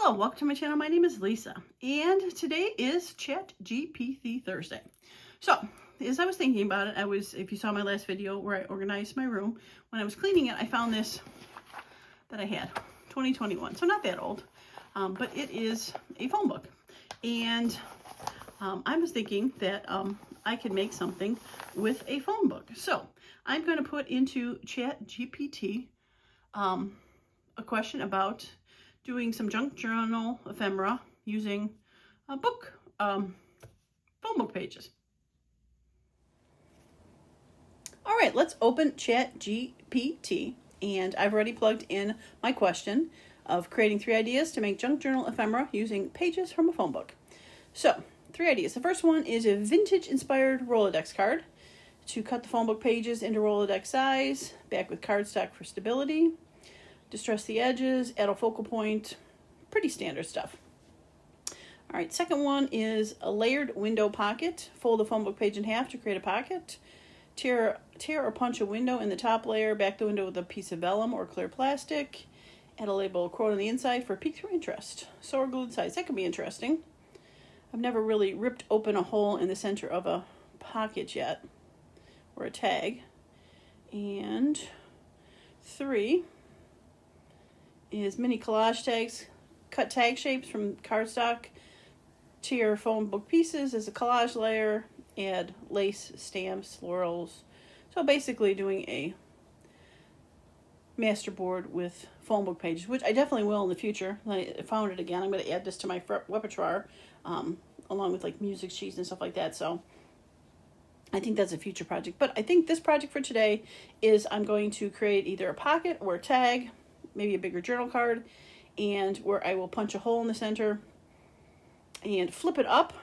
Hello, welcome to my channel. My name is Lisa, and today is ChatGPT Thursday. So, as I was thinking about it, if you saw my last video where I organized my room, when I was cleaning it, I found this that I had, 2021, so not that old, but it is a phone book. And I was thinking that I could make something with a phone book. So, I'm going to put into ChatGPT a question about doing some junk journal ephemera using a book, phone book pages. All right, let's open ChatGPT, and I've already plugged in my question of creating 3 ideas to make junk journal ephemera using pages from a phone book. So, 3 ideas. The first one is a vintage-inspired Rolodex card to cut the phone book pages into Rolodex size, back with cardstock for stability, distress the edges, add a focal point, pretty standard stuff. All right, second one is a layered window pocket. Fold the phone book page in half to create a pocket. Tear or punch a window in the top layer, back the window with a piece of vellum or clear plastic. Add a label quote on the inside for peek through interest. Sew or glue the sides. That could be interesting. I've never really ripped open a hole in the center of a pocket yet, or a tag. And 3 is mini collage tags. Cut tag shapes from cardstock to your phone book pieces as a collage layer. Add lace, stamps, florals. So basically doing a masterboard with phone book pages, which I definitely will in the future. I found it again. I'm going to add this to my repertoire, along with like music sheets and stuff like that. So I think that's a future project. But I think this project for today is I'm going to create either a pocket or a tag, maybe a bigger journal card, and where I will punch a hole in the center and flip it up.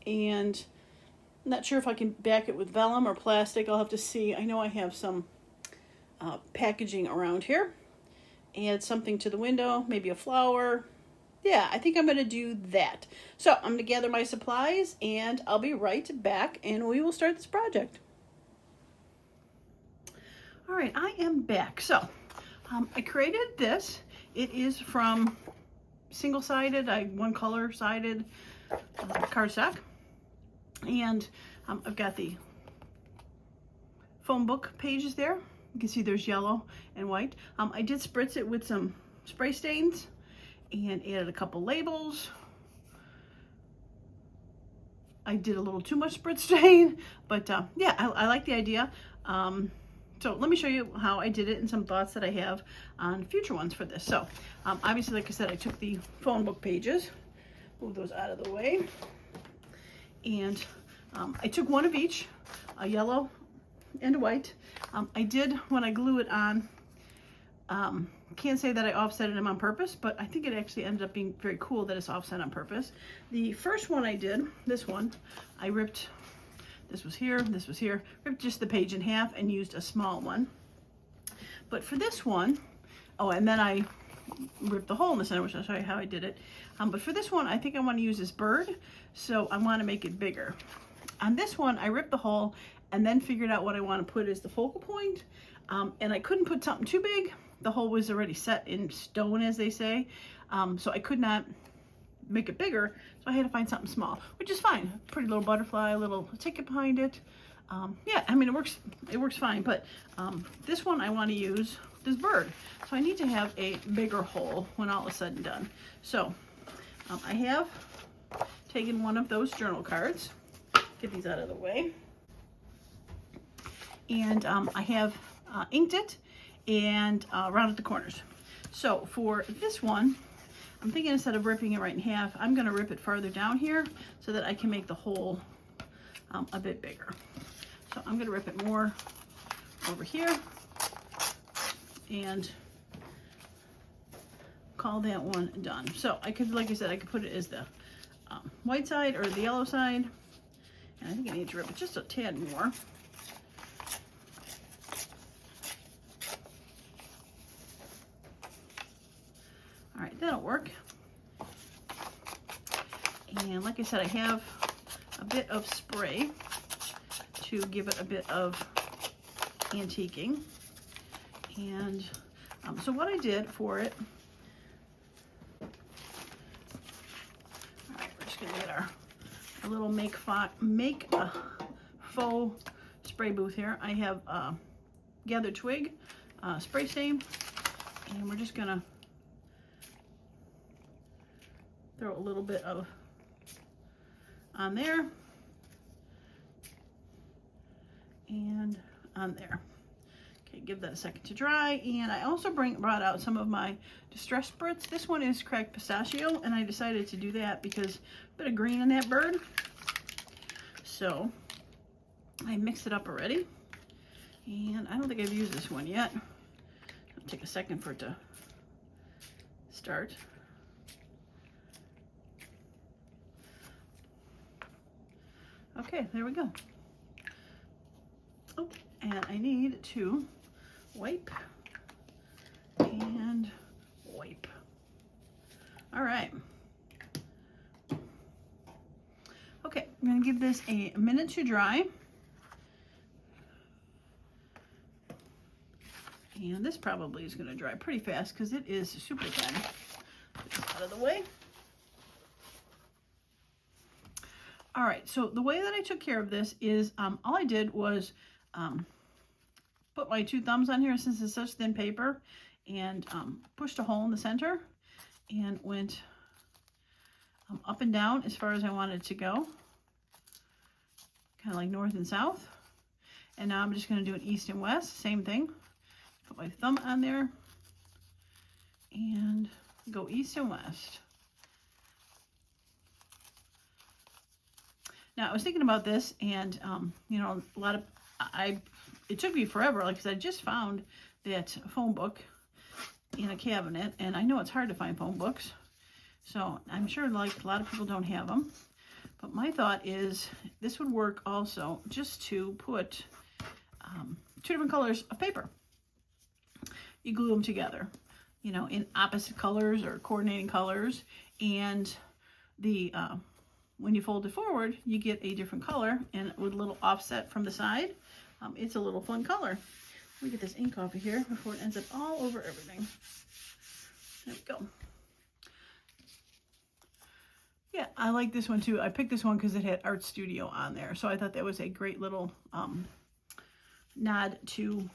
And I'm not sure if I can back it with vellum or plastic. I'll have to see. I know I have some packaging around here. Add something to the window, maybe a flower. Yeah, I think I'm going to do that. So I'm going to gather my supplies, and I'll be right back, and we will start this project. All right, I am back. So I created this. It is from single-sided, one color-sided cardstock. And I've got the phone book pages there. You can see there's yellow and white. I did spritz it with some spray stains and added a couple labels. I did a little too much spritz stain, but yeah, I like the idea. So let me show you how I did it and some thoughts that I have on future ones for this. So obviously, like I said, I took the phone book pages, move those out of the way, and I took one of each, a yellow and a white. I did, when I glue it on, can't say that I offsetted them on purpose, but I think it actually ended up being very cool that it's offset on purpose. The first one I did, this one, I ripped, this was here, ripped just the page in half and used a small one. But for this one, oh, and then I ripped the hole in the center, which I'll show you how I did it. But for this one, I think I want to use this bird, so I want to make it bigger. On this one, I ripped the hole and then figured out what I want to put as the focal point. And I couldn't put something too big. The hole was already set in stone, as they say. So I could not make it bigger, so I had to find something small, which is fine. Pretty little butterfly, a little ticket behind it. Yeah, I mean, it works fine, but this one I want to use this bird. So I need to have a bigger hole when all is said and done. So I have taken one of those journal cards, get these out of the way, and I have inked it and rounded the corners. So for this one, I'm thinking instead of ripping it right in half, I'm going to rip it farther down here so that I can make the hole a bit bigger. So I'm going to rip it more over here and call that one done. So I could, like I said, I could put it as the white side or the yellow side. And I think I need to rip it just a tad more. All right, that'll work. And like I said, I have a bit of spray to give it a bit of antiquing. And so what I did for it a little make a faux spray booth here. I have gathered twig spray stain, and we're just gonna throw a little bit of on there and on there. Okay, give that a second to dry. And I also brought out some of my distress spritz. This one is cracked pistachio, and I decided to do that because a bit of green in that bird. So I mixed it up already, and I don't think I've used this one yet. It'll take a second for it to start. Okay, there we go. Oh, and I need to wipe and wipe. All right. Okay, I'm gonna give this a minute to dry. And this probably is gonna dry pretty fast because it is super thin. Get this out of the way. All right, so the way that I took care of this is all I did was put my 2 thumbs on here since it's such thin paper, and pushed a hole in the center and went up and down as far as I wanted to go, kind of like north and south. And now I'm just going to do an east and west, same thing. Put my thumb on there and go east and west. Now I was thinking about this, and you know, it took me forever, like, because I just found that phone book in a cabinet, and I know it's hard to find phone books, so I'm sure like a lot of people don't have them. But my thought is this would work also just to put 2 different colors of paper. You glue them together, you know, in opposite colors or coordinating colors, and the when you fold it forward, you get a different color, and with a little offset from the side, it's a little fun color. Let me get this ink off of here before it ends up all over everything. There we go. Yeah, I like this one too. I picked this one because it had Art Studio on there, so I thought that was a great little nod to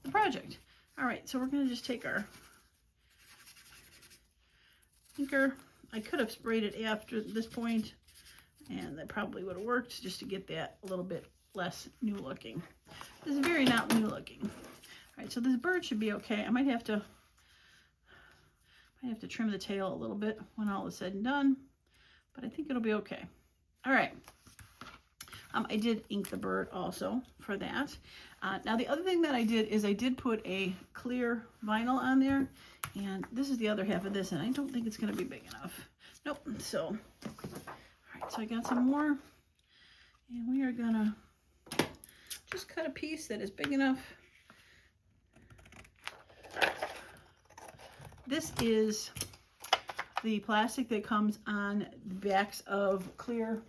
the project. All right, so we're going to just take our inker. I could have sprayed it after this point, and that probably would have worked just to get that a little bit less new looking. This is very not new looking. All right, so this bird should be okay. I might have to trim the tail a little bit when all is said and done, but I think it'll be okay. All right. I did ink the bird also for that. Now the other thing that I did is I did put a clear vinyl on there, and this is the other half of this, and I don't think it's going to be big enough. Nope. So, all right, so I got some more, and we are gonna just cut a piece that is big enough. This is the plastic that comes on the backs of clear,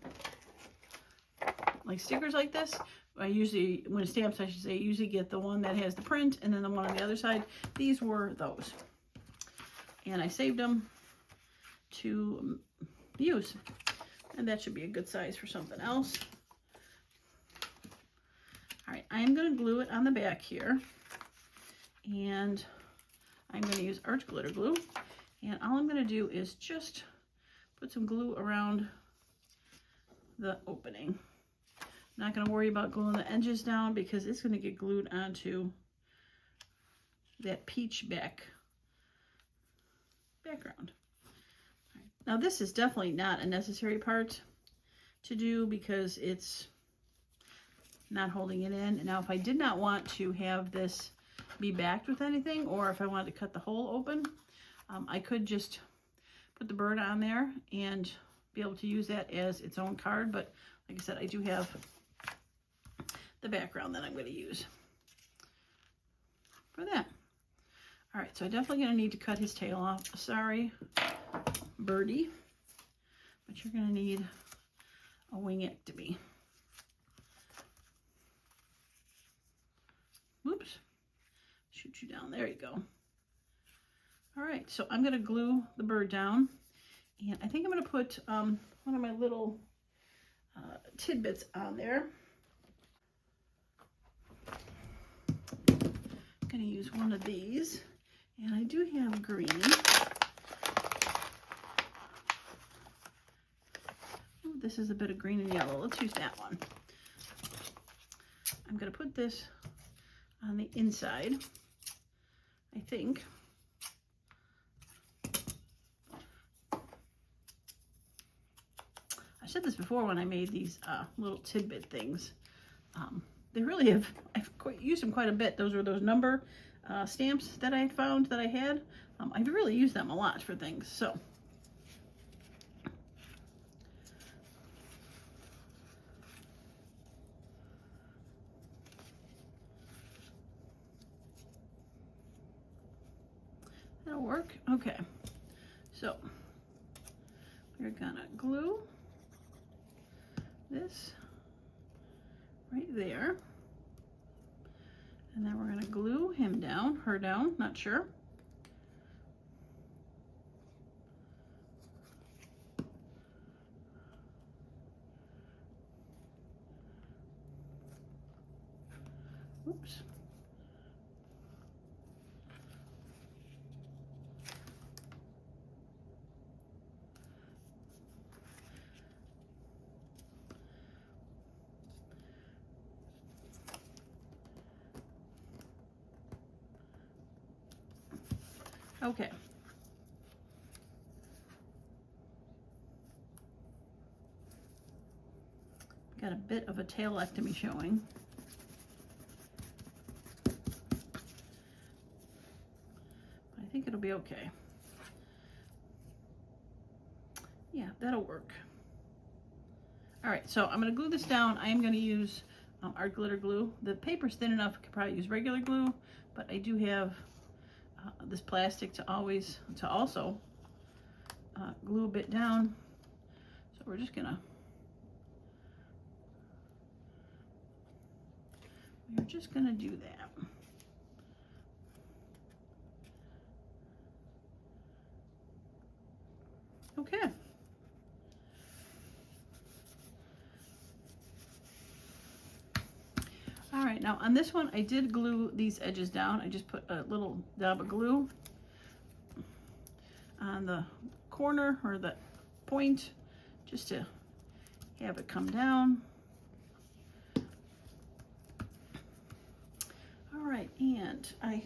like stickers like this. I usually, when it stamps, I should say, usually get the one that has the print and then the one on the other side. These were those. And I saved them to use. And that should be a good size for something else. All right, I am going to glue it on the back here. And I'm going to use Arch Glitter Glue. And all I'm going to do is just put some glue around the opening. Not going to worry about gluing the edges down because it's going to get glued onto that peach background. Right. Now this is definitely not a necessary part to do because it's not holding it in. Now if I did not want to have this be backed with anything, or if I wanted to cut the hole open, I could just put the bird on there and be able to use that as its own card. But like I said, I do have the background that I'm going to use for that. All right, so I'm definitely going to need to cut his tail off. Sorry, birdie, but you're going to need a wingectomy. Oops, shoot you down. There you go. All right, so I'm going to glue the bird down, And I think I'm going to put one of my little tidbits on there. I'm going to use one of these, and I do have green. Ooh, this is a bit of green and yellow. Let's use that one. I'm going to put this on the inside, I think. I said this before when I made these little tidbit things. They really have, I've used them quite a bit. Those were those number stamps that I found that I had. I've really used them a lot for things. So that'll work. Okay, so we're gonna glue this right there, and then we're gonna glue him down, her down, not sure. Oops. Okay. Got a bit of a tailectomy showing. I think it'll be okay. Yeah, that'll work. All right, so I'm going to glue this down. I am going to use our glitter glue. The paper's thin enough, I could probably use regular glue, but I do have this plastic to also glue a bit down. So we're just gonna do that. Okay. All right, now on this one, I did glue these edges down. I just put a little dab of glue on the corner or the point just to have it come down. All right, and I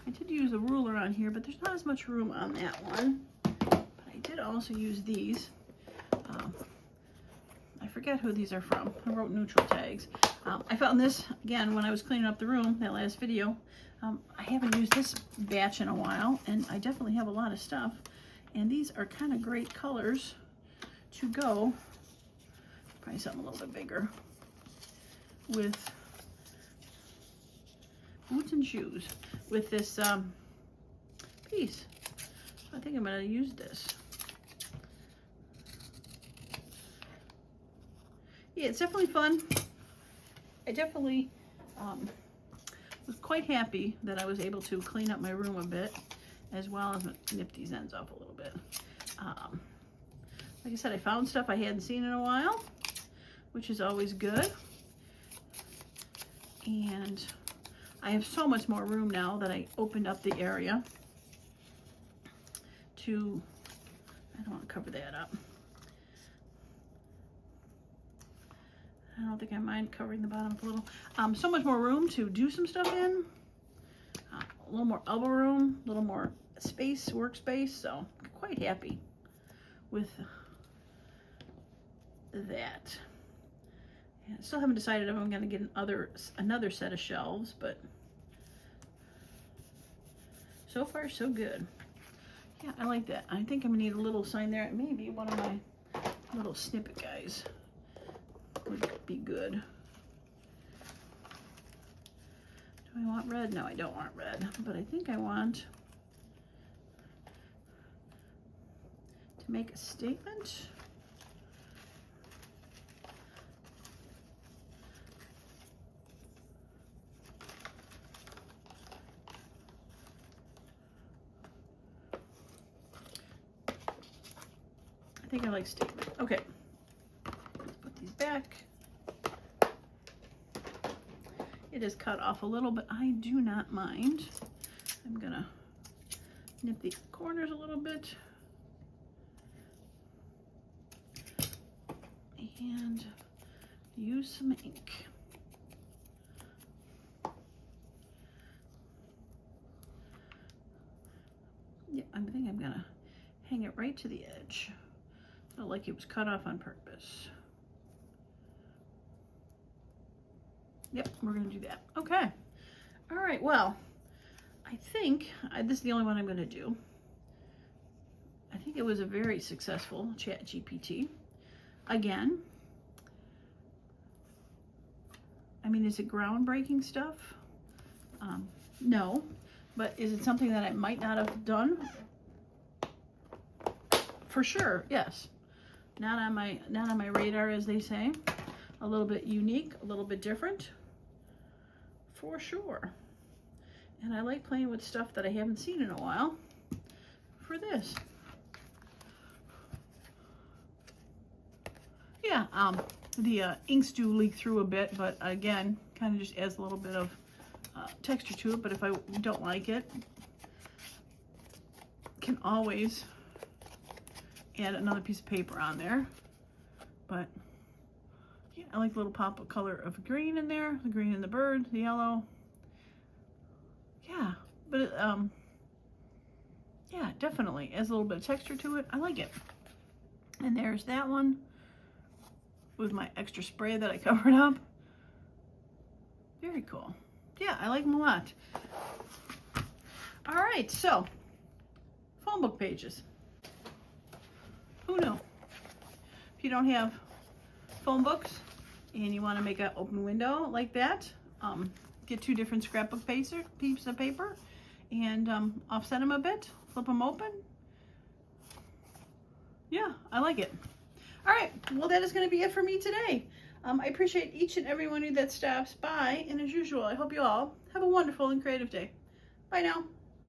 did use a ruler on here, but there's not as much room on that one. But I did also use these. I forget who these are from. I wrote neutral tags. I found this, again, when I was cleaning up the room, that last video. I haven't used this batch in a while, and I definitely have a lot of stuff. And these are kind of great colors to go, probably something a little bit bigger, with boots and shoes, with this piece. So I think I'm going to use this. Yeah, it's definitely fun. I definitely was quite happy that I was able to clean up my room a bit, as well as nip these ends off a little bit. Like I said, I found stuff I hadn't seen in a while, which is always good. And I have so much more room now that I opened up the area to, I don't want to cover that up. I don't think I mind covering the bottom up a little. So much more room to do some stuff in. A little more elbow room, a little more space, workspace. So I'm quite happy with that. And I still haven't decided if I'm going to get another set of shelves, but so far so good. Yeah, I like that. I think I'm going to need a little sign there. Maybe one of my little snippet guys would be good. Do I want red? No, I don't want red, but I think I want to make a statement. think I like statement. Okay, let's put these back. It is cut off a little, but I do not mind. I'm gonna nip the corners a little bit. And use some ink. Yeah, I think I'm gonna hang it right to the edge. Not like it was cut off on purpose. Yep, we're gonna do that. Okay. All right, well, I think this is the only one I'm gonna do. I think it was a very successful ChatGPT. Again, I mean, is it groundbreaking stuff? No, but is it something that I might not have done? For sure, yes. Not on my radar, as they say. A little bit unique, a little bit different, for sure. And I like playing with stuff that I haven't seen in a while for this. Yeah, the inks do leak through a bit, but again, kind of just adds a little bit of texture to it. But if I don't like it, can always add another piece of paper on there. But yeah, I like the little pop of color of green in there, the green in the bird, the yellow. Yeah, but it, yeah, definitely adds a little bit of texture to it. I like it. And there's that one with my extra spray that I covered up. Very cool. Yeah, I like them a lot. All right, so phone book pages. Who knew? If you don't have phone books and you want to make an open window like that, get 2 different scrapbook pieces of paper and offset them a bit, flip them open. Yeah, I like it. All right, well, that is going to be it for me today. I appreciate each and every one of you that stops by, and as usual, I hope you all have a wonderful and creative day. Bye now.